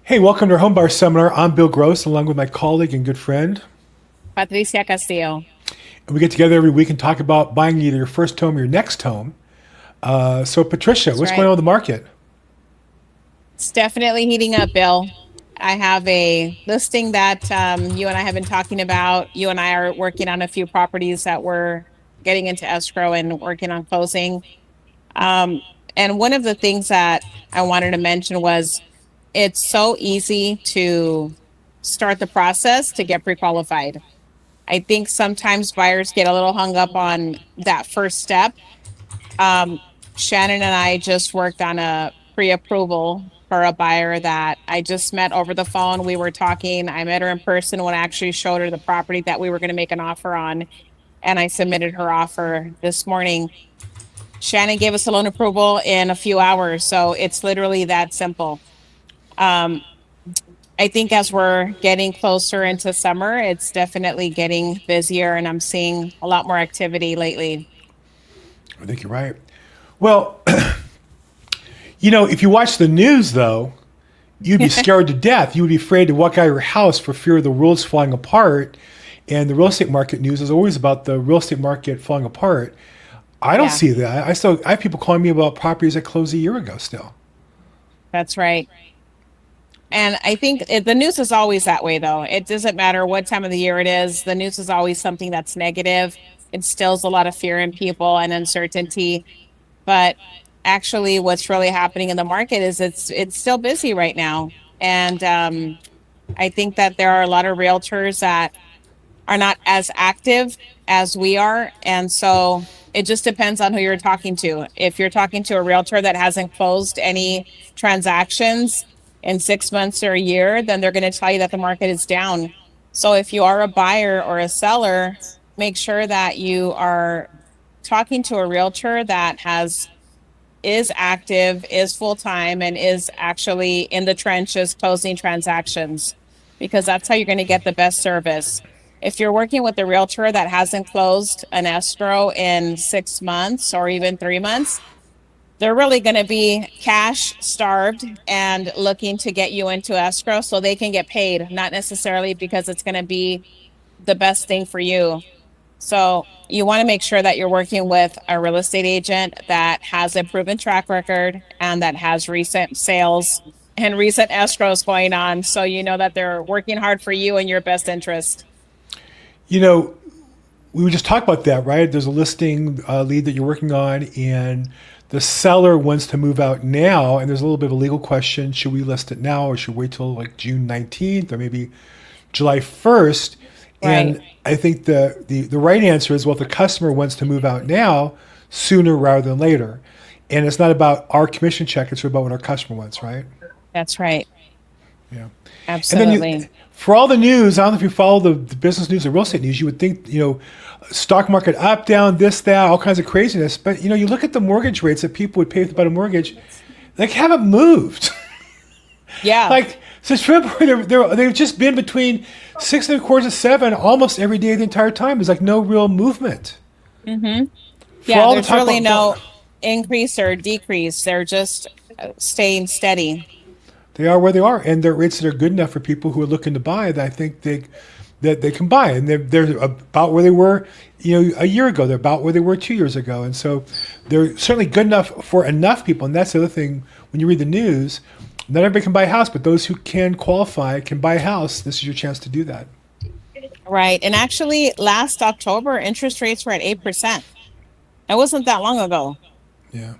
Hey, welcome to our Homebuyer Seminar. I'm Bill Gross, along with my colleague and good friend. Patricia Castillo. And we get together every week and talk about buying either your first home or your next home. So, Patricia, That's what's going right. on with the market? It's definitely heating up, Bill. I have a listing that you and I have been talking about. You and I are working on a few properties that we're getting into escrow and working on closing. Um, and one of the things that I wanted to mention was it's so easy to start the process to get pre-qualified. I think sometimes buyers get a little hung up on that first step. Um, Shannon and I just worked on a pre-approval for a buyer that I just met over the phone. We were talking. I met her in person when I actually showed her the property that we were going to make an offer on, and I submitted her offer this morning. Shannon gave us a loan approval in a few hours, so it's literally that simple. Um, I think as we're getting closer into summer, it's definitely getting busier, and I'm seeing a lot more activity lately. I think you're right. Well, if you watch the news, though, you'd be scared to death. You would be afraid to walk out of your house for fear of the world's falling apart. And the real estate market news is always about the real estate market falling apart. I don't Yeah, see that. I have people calling me about properties that closed a year ago still. that's right. And I think the news is always that way, though. It doesn't matter what time of the year it is. The news is always something that's negative. It instills a lot of fear in people and uncertainty. But actually, what's really happening in the market is it's still busy right now. And I think that there are a lot of realtors that are not as active as we are. And so it just depends on who you're talking to. If you're talking to a realtor that hasn't closed any transactions in 6 months or a year, then they're going to tell you that the market is down. So if you are a buyer or a seller, make sure that you are talking to a realtor that has is active, is full time, and is actually in the trenches closing transactions because that's how you're going to get the best service. If you're working with a realtor that hasn't closed an escrow in 6 months or even 3 months, they're really going to be cash starved and looking to get you into escrow so they can get paid, not necessarily because it's going to be the best thing for you. So you want to make sure that you're working with a real estate agent that has a proven track record and that has recent sales and recent escrows going on. So you know that they're working hard for you and your best interest. You know, we would just talk about that, right? There's a listing lead that you're working on, and the seller wants to move out now, and there's a little bit of a legal question: should we list it now, or should we wait till like June 19th, or maybe July 1st? Right. And I think the right answer is, well, if the customer wants to move out now, sooner rather than later. And it's not about our commission check; it's about what our customer wants, right? That's right. Yeah. And then Absolutely. for all the news, I don't know if you follow the business news or real estate news, you would think, stock market up, down, this, that, all kinds of craziness. But, you look at the mortgage rates that people would pay to buy a mortgage, they haven't moved. Yeah. Like, since February, they've just been between 6.75 to 7 almost every day the entire time. There's like no real movement. hmm For Yeah. all the There's talk really about, no increase or decrease. They're just staying steady. they are where they are, and they're rates that are good enough for people who are looking to buy that I think they can buy, and they're about where they were, a year ago. They're about where they were 2 years ago, and so they're certainly good enough for enough people. And that's the other thing when you read the news. Not everybody can buy a house, but those who can qualify can buy a house. This is your chance to do that. Right. And actually, last October, interest rates were at 8%. It wasn't that long ago. Yeah.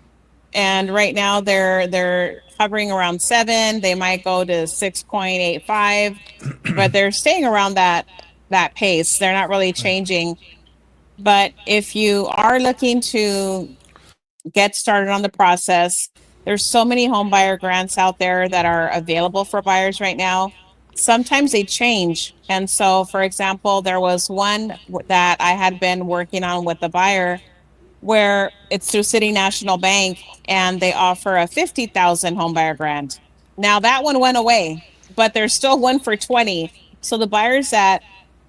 And right now they're hovering around 7. They might go to 6.85, but they're staying around that pace. They're not really changing. But if you are looking to get started on the process, there's so many home buyer grants out there that are available for buyers right now. Sometimes they change. And so, for example, there was one that I had been working on with the buyer where it's through City National Bank and they offer a 50,000 home buyer grant. Now that one went away, but there's still one for 20. So the buyers that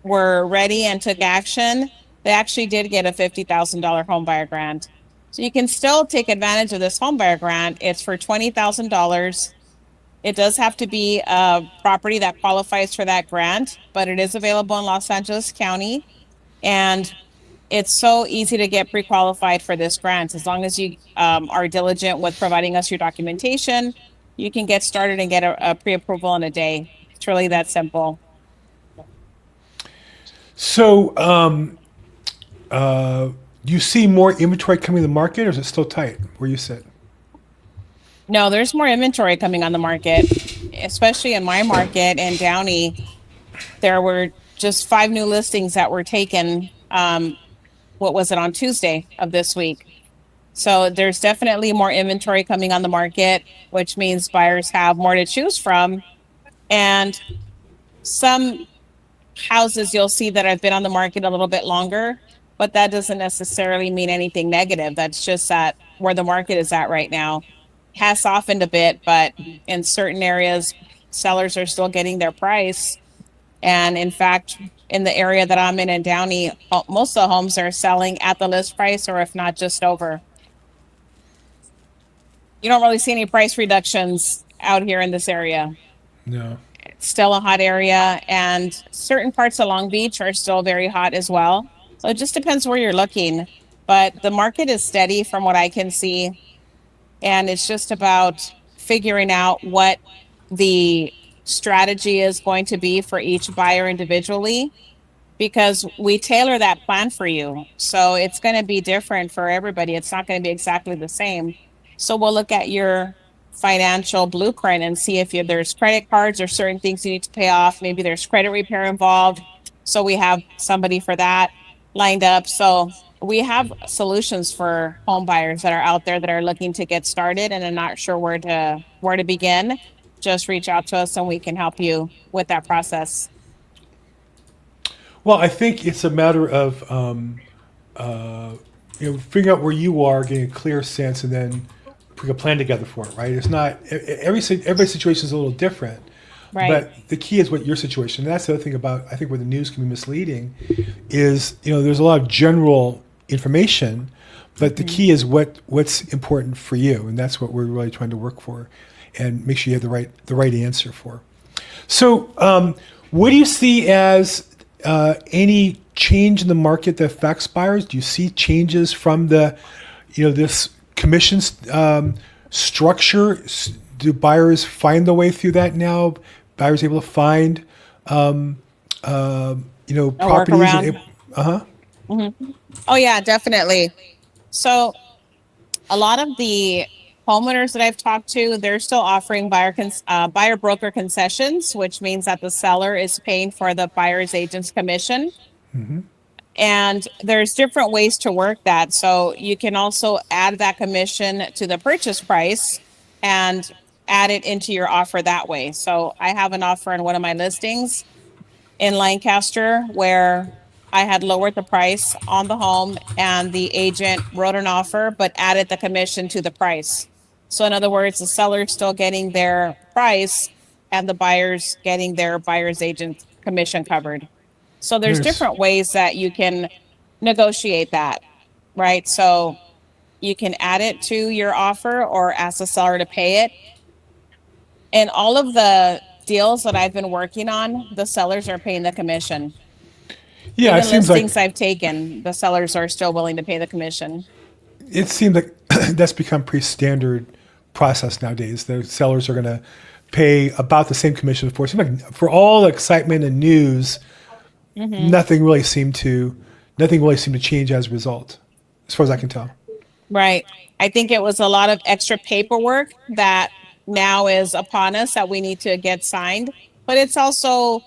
were ready and took action, they actually did get a $50,000 home buyer grant. So you can still take advantage of this home buyer grant. It's for $20,000 It does have to be a property that qualifies for that grant, but it is available in Los Angeles County. And it's so easy to get pre-qualified for this grant. As long as you are diligent with providing us your documentation, you can get started and get a pre-approval in a day. It's really that simple. So, do you see more inventory coming to the market, or is it still tight where you sit? No, there's more inventory coming on the market, especially in my market in Downey. There were just 5 new listings that were taken. What was it, on Tuesday of this week? So there's definitely more inventory coming on the market, which means buyers have more to choose from. And some houses you'll see that have been on the market a little bit longer, but that doesn't necessarily mean anything negative. That's just that where the market is at right now has softened a bit, but in certain areas, sellers are still getting their price. And in fact, in the area that I'm in Downey, most of the homes are selling at the list price, or if not, just over. You don't really see any price reductions out here in this area. No. It's still a hot area, and certain parts of Long Beach are still very hot as well. So it just depends where you're looking. But the market is steady from what I can see. And it's just about figuring out what the strategy is going to be for each buyer individually, because we tailor that plan for you. So it's going to be different for everybody. It's not going to be exactly the same. So we'll look at your financial blueprint and see if there's credit cards or certain things you need to pay off. Maybe there's credit repair involved. So we have somebody for that lined up. So we have solutions for home buyers that are out there that are looking to get started and are not sure where to begin. Just reach out to us and we can help you with that process. Well, I think it's a matter of figuring out where you are, getting a clear sense, and then putting a plan together for it. Right? It's not everybody's situation is a little different. Right. But the key is what your situation. And that's the other thing about, I think, where the news can be misleading is, there's a lot of general information, but the key is what's important for you, and that's what we're really trying to work for, and make sure you have the right answer for. So, what do you see as any change in the market that affects buyers? Do you see changes from this commission structure? Do buyers find the way through that now? Buyers able to find, properties. Workaround. Oh yeah, definitely. So a lot of the homeowners that I've talked to, they're still offering buyer broker concessions, which means that the seller is paying for the buyer's agent's commission. And there's different ways to work that. So you can also add that commission to the purchase price and add it into your offer that way. So I have an offer in one of my listings in Lancaster where I had lowered the price on the home and the agent wrote an offer but added the commission to the price. So in other words, the seller's still getting their price and the buyer's getting their buyer's agent commission covered. So there's Yes. different ways that you can negotiate that, right? So you can add it to your offer or ask the seller to pay it. And all of the deals that I've been working on, the sellers are paying the commission. Yeah, Even it seems like listings I've taken, the sellers are still willing to pay the commission. that's become pretty standard process nowadays. The sellers are going to pay about the same commission for. It seems like for all the excitement and news, nothing really seemed to change as a result, as far as I can tell. Right. I think it was a lot of extra paperwork that now is upon us that we need to get signed, but it's also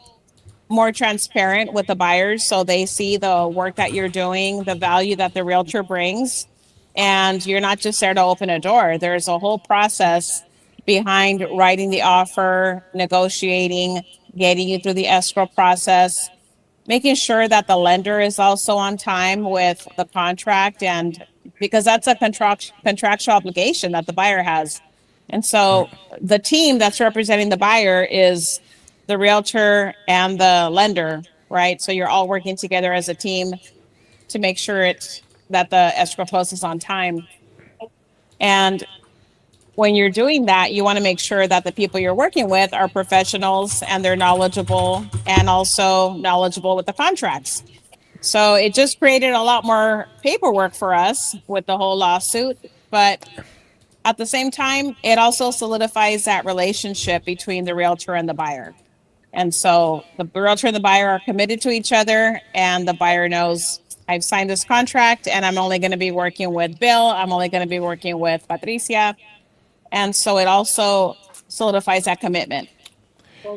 more transparent with the buyers so they see the work that you're doing, the value that the realtor brings, and you're not just there to open a door. There's a whole process behind writing the offer, negotiating, getting you through the escrow process, making sure that the lender is also on time with the contract, and because that's a contractual obligation that the buyer has. And so the team that's representing the buyer is the realtor and the lender, right? So you're all working together as a team to make sure that the escrow closes on time. And when you're doing that, you want to make sure that the people you're working with are professionals and they're knowledgeable and also knowledgeable with the contracts. So it just created a lot more paperwork for us with the whole lawsuit. But at the same time, it also solidifies that relationship between the realtor and the buyer. And so the realtor and the buyer are committed to each other, and the buyer knows I've signed this contract and I'm only going to be working with Bill. I'm only going to be working with Patricia. And so it also solidifies that commitment.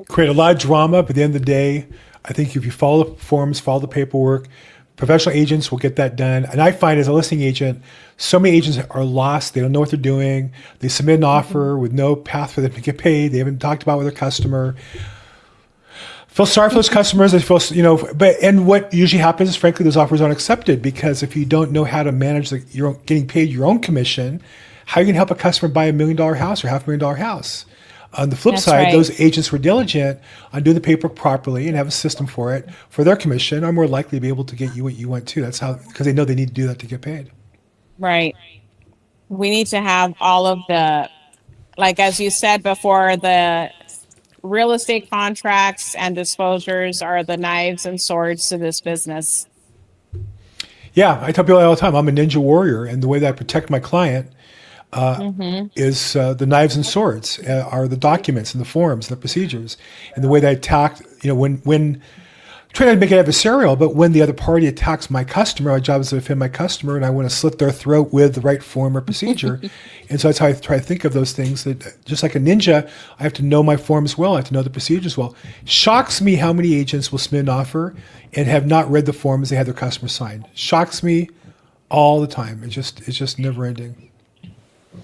Create a lot of drama, but at the end of the day, I think if you follow the forms, follow the paperwork, professional agents will get that done. And I find as a listing agent, so many agents are lost. They don't know what they're doing. They submit an offer with no path for them to get paid. They haven't talked about with their customer. Feel sorry for those customers. They feel, and what usually happens is, frankly, those offers aren't accepted because if you don't know how to manage your own, getting paid your own commission, how are you going to help a customer buy $1 million house or $500,000 house? On the flip That's side, right. those agents who are diligent on doing the paperwork properly and have a system for it for their commission are more likely to be able to get you what you want too. That's how, because they know they need to do that to get paid. Right. We need to have all of the, like, as you said before, the real estate contracts and disclosures are the knives and swords to this business. Yeah, I tell people all the time, I'm a ninja warrior, and the way that I protect my client is the knives and swords are the documents and the forms and the procedures, and the way that I attack. When trying to make it adversarial, but when the other party attacks my customer, my job is to defend my customer, and I want to slit their throat with the right form or procedure. And so that's how I try to think of those things. That just like a ninja, I have to know my forms well. I have to know the procedures well. Shocks me how many agents will submit an offer and have not read the forms they had their customer sign. Shocks me all the time. It's just never ending.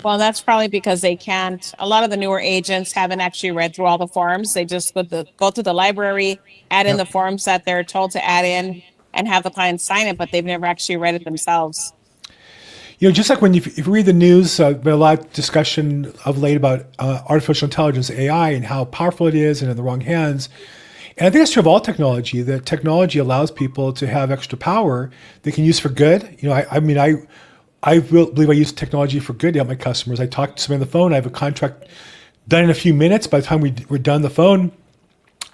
Well, that's probably because they can't. A lot of the newer agents haven't actually read through all the forms. They just go to the library, add in Yep. the forms that they're told to add in, and have the client sign it, but they've never actually read it themselves. Just like when if you read the news, been a lot of discussion of late about artificial intelligence, AI, and how powerful it is and in the wrong hands. And I think it's true of all technology, that technology allows people to have extra power they can use for good. I believe I use technology for good to help my customers. I talk to somebody on the phone. I have a contract done in a few minutes. By the time we're done the phone,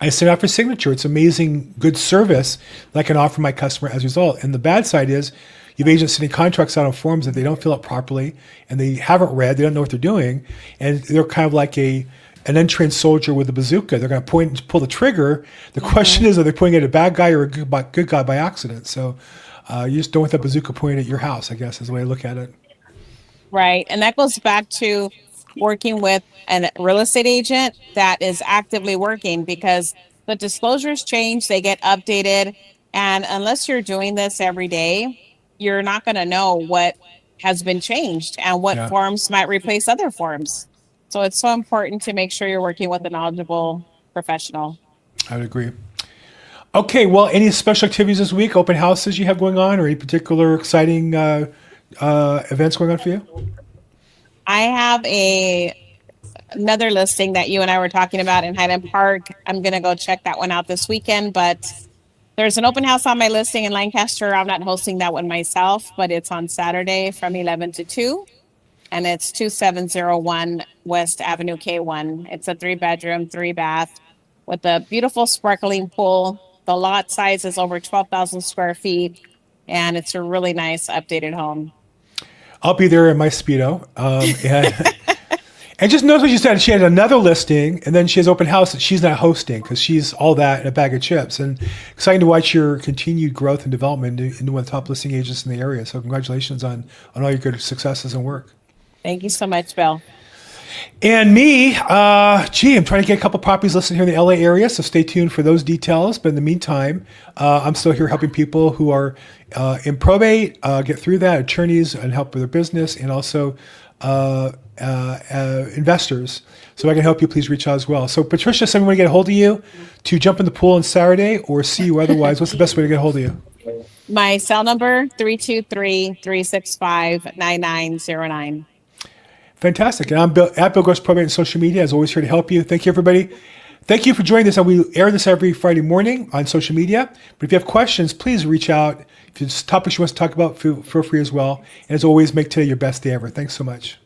I send out for signature. It's amazing, good service that I can offer my customer as a result. And the bad side is you have agents sending contracts out on forms that they don't fill out properly and they haven't read. They don't know what they're doing. And they're kind of like an untrained soldier with a bazooka. They're going to point and pull the trigger. The question is, are they pointing at a bad guy or a good guy by accident? So you just don't want that bazooka pointed at your house, I guess, is the way I look at it. Right. And that goes back to working with a real estate agent that is actively working, because the disclosures change, they get updated. And unless you're doing this every day, you're not going to know what has been changed and what Yeah. forms might replace other forms. So it's so important to make sure you're working with a knowledgeable professional. I would agree. Okay, well, any special activities this week, open houses you have going on, or any particular exciting events going on for you? I have another listing that you and I were talking about in Highland Park. I'm going to go check that one out this weekend, but there's an open house on my listing in Lancaster. I'm not hosting that one myself, but it's on Saturday from 11 to 2, and it's 2701 West Avenue K1. It's a 3-bedroom, 3-bath with a beautiful sparkling pool. The lot size is over 12,000 square feet, and it's a really nice updated home. I'll be there in my Speedo. And just notice what you said. She had another listing, and then she has open house that she's not hosting because she's all that in a bag of chips. And exciting to watch your continued growth and development into one of the top listing agents in the area. So congratulations on all your good successes and work. Thank you so much, Bill. And me, I'm trying to get a couple properties listed here in the LA area, so stay tuned for those details. But in the meantime, I'm still here helping people who are in probate, get through that, attorneys, and help with their business, and also investors. So if I can help you, please reach out as well. So Patricia, someone want to get a hold of you to jump in the pool on Saturday or see you otherwise. What's the best way to get a hold of you? My cell number, 323-365-9909. Fantastic. And I'm Bill, at Bill Gross Probate on social media, as always, here to help you. Thank you, everybody. Thank you for joining us. We air this every Friday morning on social media. But if you have questions, please reach out. If there's topics you want to talk about, feel free as well. And as always, make today your best day ever. Thanks so much.